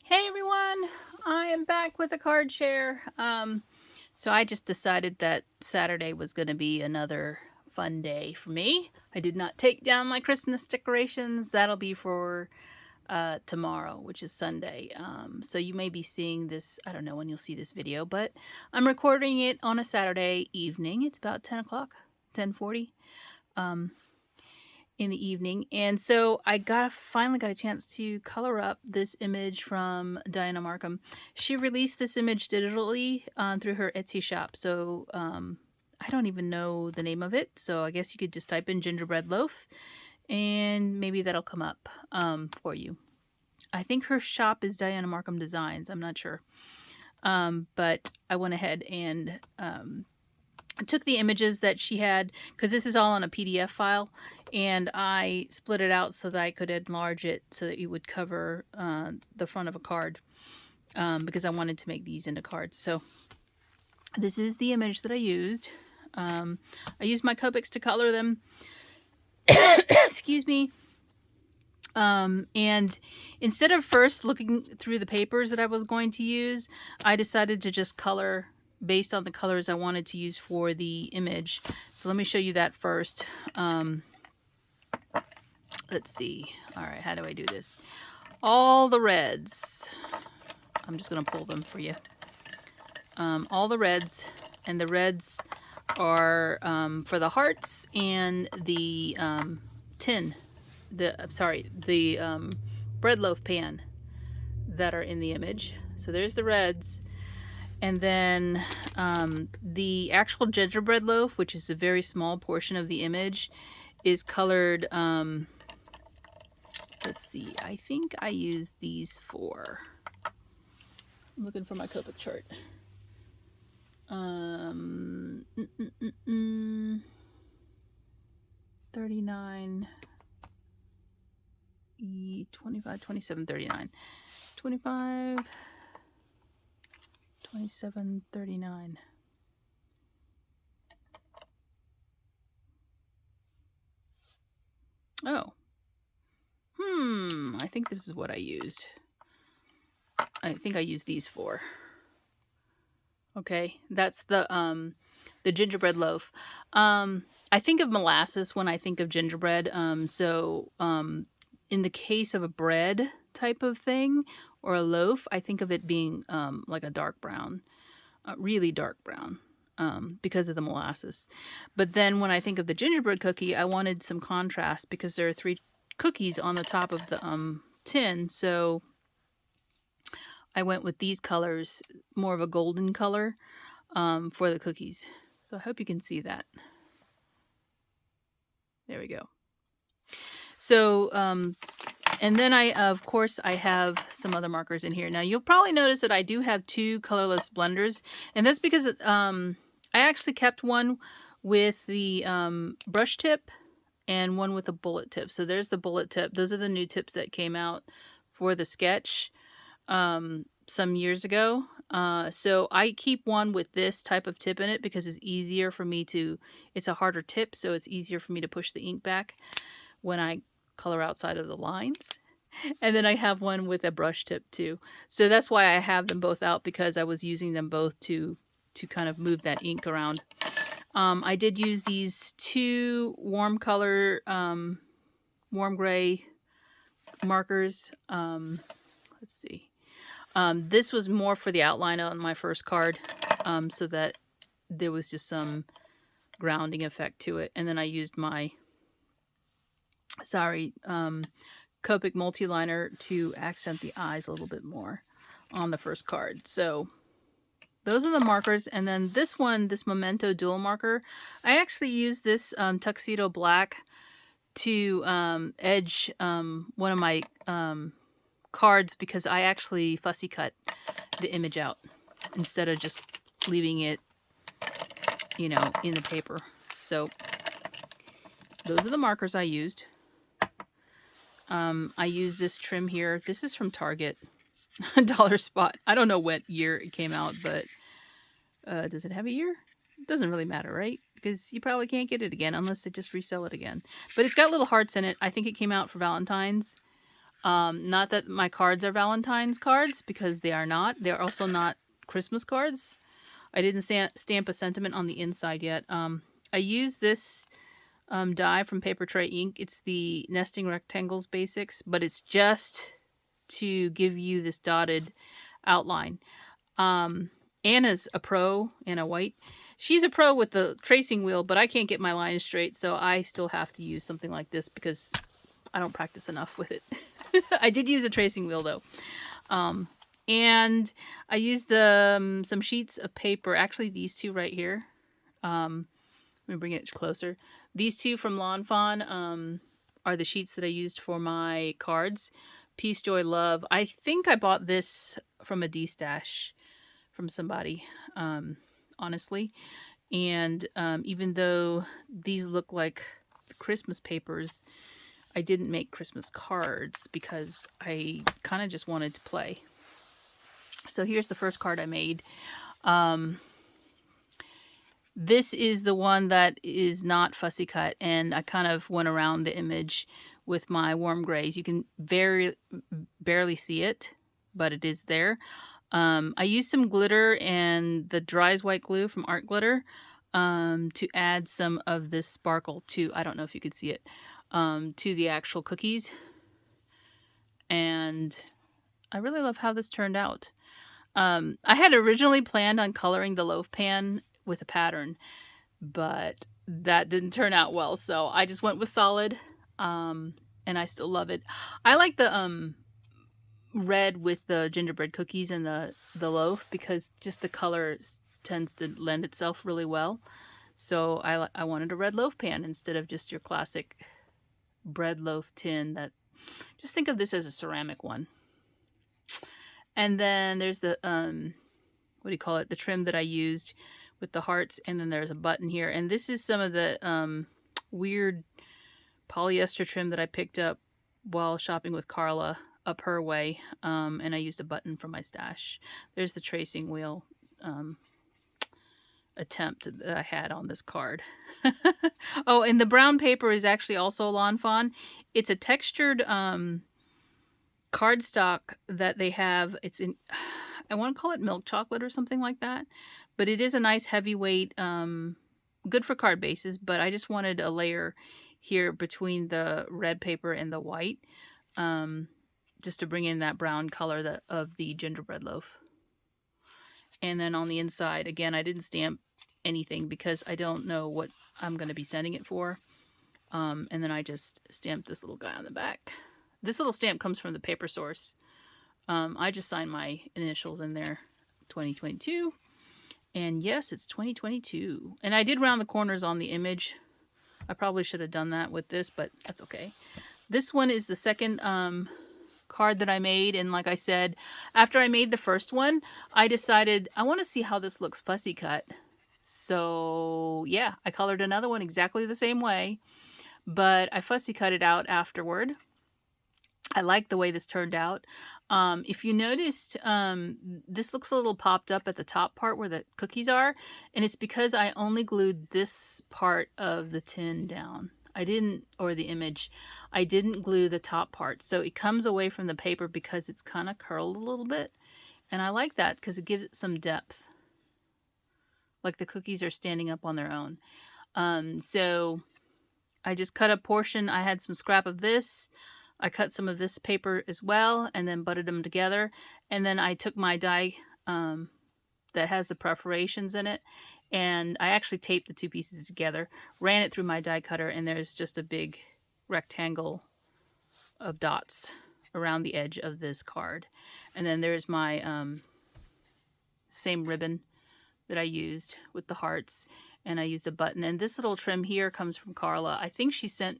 Hey everyone, I am back with a card share. So I just decided that Saturday was going to be another fun day for me. I did not take down my Christmas decorations. That'll be for tomorrow, which is Sunday. So you may be seeing this, I don't know when you'll see this video, but I'm recording it on a Saturday evening. It's about 10 o'clock, 10:40. In the evening, and so I finally got a chance to color up this image from Diana Markham. She released this image digitally through her Etsy shop, so I don't even know the name of it, so I guess you could just type in Gingerbread Loaf and maybe that'll come up for you. I think her shop is Diana Markham Designs, I'm not sure, but I went ahead and I took the images that she had, because this is all on a PDF file, and I split it out so that I could enlarge it so that it would cover the front of a card, because I wanted to make these into cards. So this is the image that I used. I used my Copics to color them. Excuse me. And instead of first looking through the papers that I was going to use, I decided to just color based on the colors I wanted to use for the image. So let me show you that first. Let's see. All right, how do I do this? All the reds. I'm just going to pull them for you. All the reds, and the reds are for the hearts and the tin. The bread loaf pan that are in the image. So there's the reds. And then the actual gingerbread loaf, which is a very small portion of the image, is colored, let's see, I think I used these four. I'm looking for my Copic chart. 39, 25, 27, 39. 25... 2739. Oh. I think this is what I used. I think I used these four. Okay, that's the gingerbread loaf. I think of molasses when I think of gingerbread. In the case of a bread type of thing or a loaf, I think of it being like a dark brown, really dark brown, because of the molasses. But then when I think of the gingerbread cookie, I wanted some contrast because there are 3 cookies on the top of the tin. So I went with these colors, more of a golden color, for the cookies. So I hope you can see that. There we go. So, and then of course, I have some other markers in here. Now, you'll probably notice that I do have 2 colorless blenders, and that's because I actually kept one with the brush tip and one with a bullet tip. So there's the bullet tip. Those are the new tips that came out for the sketch some years ago. So I keep one with this type of tip in it because it's easier for me to, it's a harder tip, so it's easier for me to push the ink back when I color outside of the lines. And then I have one with a brush tip too. So that's why I have them both out, because I was using them both to kind of move that ink around. I did use these 2 warm color, warm gray markers. Let's see. This was more for the outline on my first card, so that there was just some grounding effect to it. And then I used my Copic multi-liner to accent the eyes a little bit more on the first card. So those are the markers. And then this one, this Memento dual marker, I actually used this tuxedo black to edge one of my cards, because I actually fussy cut the image out instead of just leaving it, you know, in the paper. So those are the markers I used. I use this trim here. This is from Target, Dollar Spot. I don't know what year it came out, but does it have a year? It doesn't really matter, right? Because you probably can't get it again unless they just resell it again. But it's got little hearts in it. I think it came out for Valentine's. Not that my cards are Valentine's cards, because they are not. They're also not Christmas cards. I didn't stamp a sentiment on the inside yet. I use this die from Paper Tray Ink. It's the Nesting Rectangles Basics, but it's just to give you this dotted outline. Anna's a pro, Anna White. She's a pro with the tracing wheel, but I can't get my lines straight, so I still have to use something like this because I don't practice enough with it. I did use a tracing wheel though. And I used some sheets of paper, actually these two right here. Let me bring it closer. These two from Lawn Fawn are the sheets that I used for my cards. Peace, Joy, Love. I think I bought this from a D-stash from somebody, honestly. And even though these look like Christmas papers, I didn't make Christmas cards because I kind of just wanted to play. So here's the first card I made. This is the one that is not fussy cut, and I kind of went around the image with my warm grays. You can barely see it, but it is there. I used some glitter and the Dries White Glue from Art Glitter to add some of this sparkle to, I don't know if you could see it, to the actual cookies. And I really love how this turned out. I had originally planned on coloring the loaf pan with a pattern, but that didn't turn out well, so I just went with solid, and I still love it. I like the red with the gingerbread cookies and the loaf because just the color tends to lend itself really well. So I wanted a red loaf pan instead of just your classic bread loaf tin. That, just think of this as a ceramic one. And then there's the what do you call it? The trim that I used with the hearts, and then there's a button here. And this is some of the weird polyester trim that I picked up while shopping with Carla up her way, and I used a button from my stash. There's the tracing wheel attempt that I had on this card. Oh, and the brown paper is actually also Lawn Fawn. It's a textured cardstock that they have. It's in, I want to call it milk chocolate or something like that, but it is a nice heavyweight, good for card bases, but I just wanted a layer here between the red paper and the white, just to bring in that brown color of the gingerbread loaf. And then on the inside, again, I didn't stamp anything because I don't know what I'm going to be sending it for. And then I just stamped this little guy on the back. This little stamp comes from the paper source. I just signed my initials in there, 2022. And yes, it's 2022. And I did round the corners on the image. I probably should have done that with this, but that's okay. This one is the second card that I made. And like I said, after I made the first one, I decided I want to see how this looks fussy cut. So yeah, I colored another one exactly the same way, but I fussy cut it out afterward. I like the way this turned out. If you noticed, this looks a little popped up at the top part where the cookies are, and it's because I only glued this part of the tin down. I didn't, or the image, I didn't glue the top part. So it comes away from the paper because it's kind of curled a little bit. And I like that because it gives it some depth. Like the cookies are standing up on their own. So I just cut a portion. I had some scrap of this. I cut some of this paper as well and then butted them together. And then I took my die that has the perforations in it, and I actually taped the two pieces together, ran it through my die cutter, and there's just a big rectangle of dots around the edge of this card. And then there's my same ribbon that I used with the hearts, and I used a button. And this little trim here comes from Carla. I think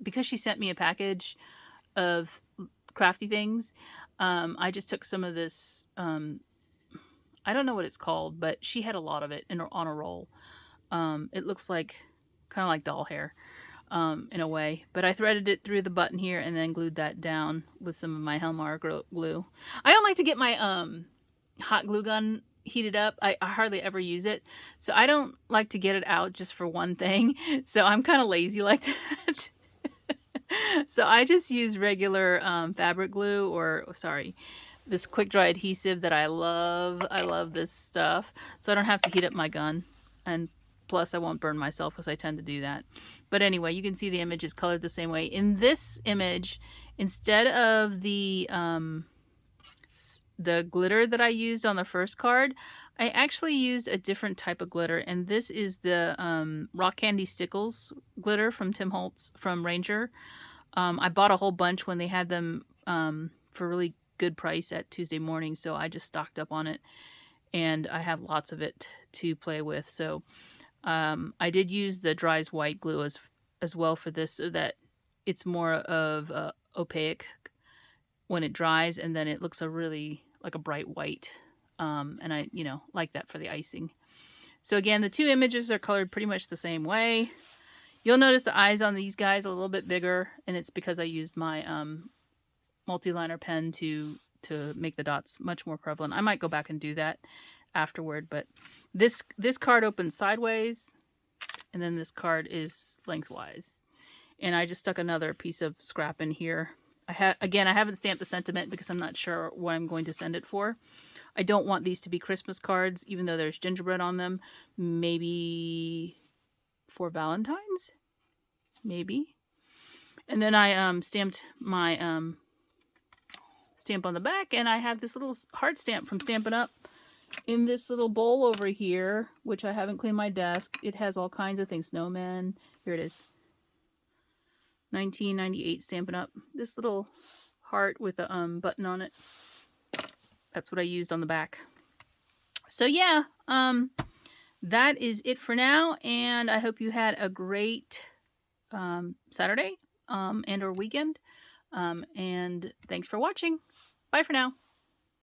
because she sent me a package of crafty things, I just took some of this, I don't know what it's called, but she had a lot of it on a roll. It looks like kind of like doll hair in a way, but I threaded it through the button here and then glued that down with some of my Helmar glue. I don't like to get my hot glue gun heated up. I hardly ever use it, so I don't like to get it out just for one thing, so I'm kind of lazy like that. So I just use regular fabric glue, or sorry, this quick dry adhesive that I love. I love this stuff. So I don't have to heat up my gun. And plus I won't burn myself because I tend to do that. But anyway, you can see the image is colored the same way. In this image, instead of the glitter that I used on the first card, I actually used a different type of glitter, and this is the Rock Candy Stickles glitter from Tim Holtz from Ranger. I bought a whole bunch when they had them for really good price at Tuesday morning, so I just stocked up on it, and I have lots of it to play with. So I did use the Dries White glue as well for this, so that it's more of opaque when it dries, and then it looks like a bright white. And I, like that for the icing. So again, the two images are colored pretty much the same way. You'll notice the eyes on these guys a little bit bigger, and it's because I used my multi-liner pen to make the dots much more prevalent. I might go back and do that afterward, but this card opens sideways, and then this card is lengthwise. And I just stuck another piece of scrap in here. Again, I haven't stamped the sentiment because I'm not sure what I'm going to send it for. I don't want these to be Christmas cards, even though there's gingerbread on them. Maybe for Valentine's? Maybe. And then I stamped my stamp on the back, and I have this little heart stamp from Stampin' Up! In this little bowl over here, which I haven't cleaned my desk. It has all kinds of things. Snowmen. Here it is. 1998 Stampin' Up! This little heart with a button on it. That's what I used on the back. So yeah, that is it for now, and I hope you had a great Saturday and or weekend. And thanks for watching. Bye for now.